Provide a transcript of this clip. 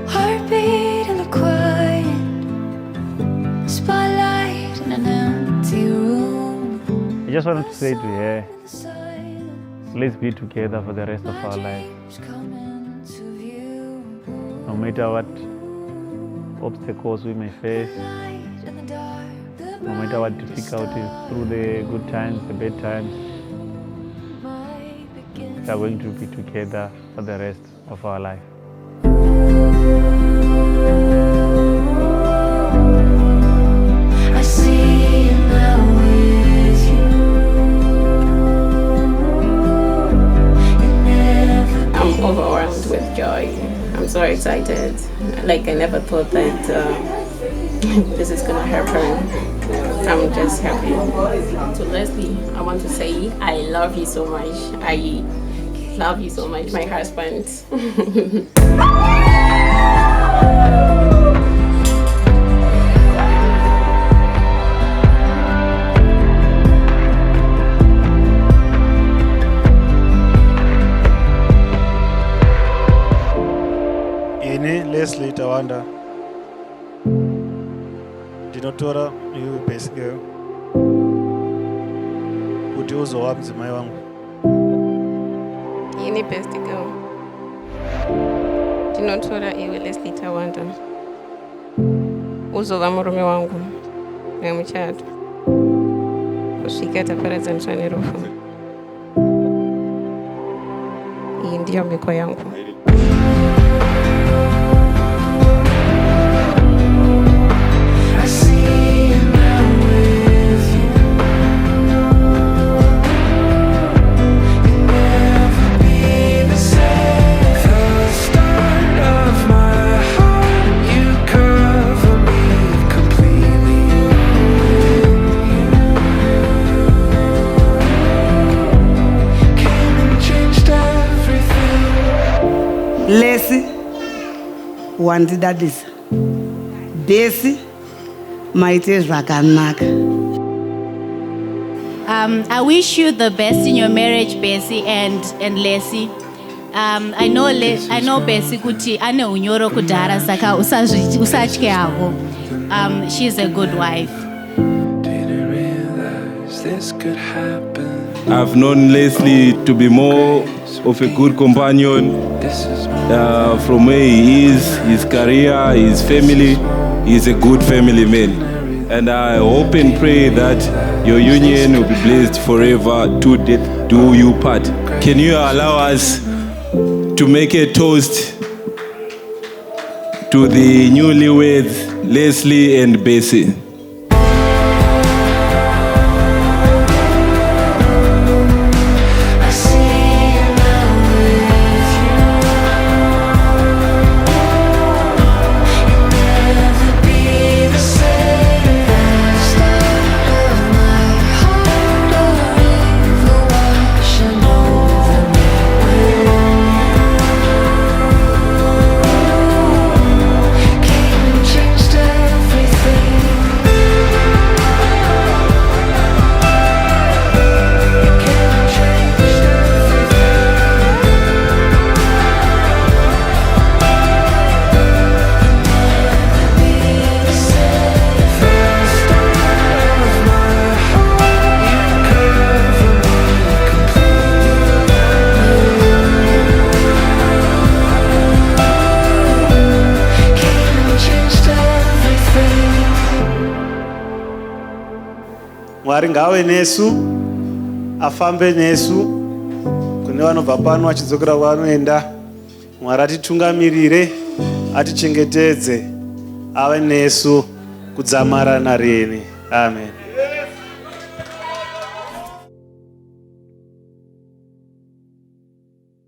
Heartbeat in the quiet, spotlight in an empty room. I just wanted to say to her, let's be together for the rest of our life. No matter what obstacles we may face, no matter what difficulties, through the good times, the bad times, we are going to be together for the rest of our life. I see you now with you. I'm overwhelmed with joy. I'm so excited. Like I never thought that this is gonna happen. I'm just happy. To Leslie, I want to say I love you so much. I love you so much, my husband. Leslie Tawanda, ndinotora iwe Bestgirl kuti uzova mudzimai wangu. Ini Bestgirl, ndinotora iwe Leslie Tawanda uzova murume wangu wemuchato kusvika taparadzaniswa nerufu. Iyi ndiyo mhiko yangu. Lesi wandidadisa, Besi maite zvakanaka. I wish you the best in your marriage, Bessie and Lesi. I know Bessie kuti ane unyoro kudhara saka usatye hako. She's a good wife. Didn't realize this could happen. I've known Leslie to be more of a good companion from where he is, his career, his family. He's a good family man. And I hope and pray that your union will be blessed forever to do you part. Can you allow us to make a toast to the newlyweds, Leslie and Bessie? Mwari ngave nesu, afambe nesu, kune vanobva pano vachidzokera kwavanoenda. Mwari atitungamirire, atichengetedze, ave nesu kudzamara narini. Amen.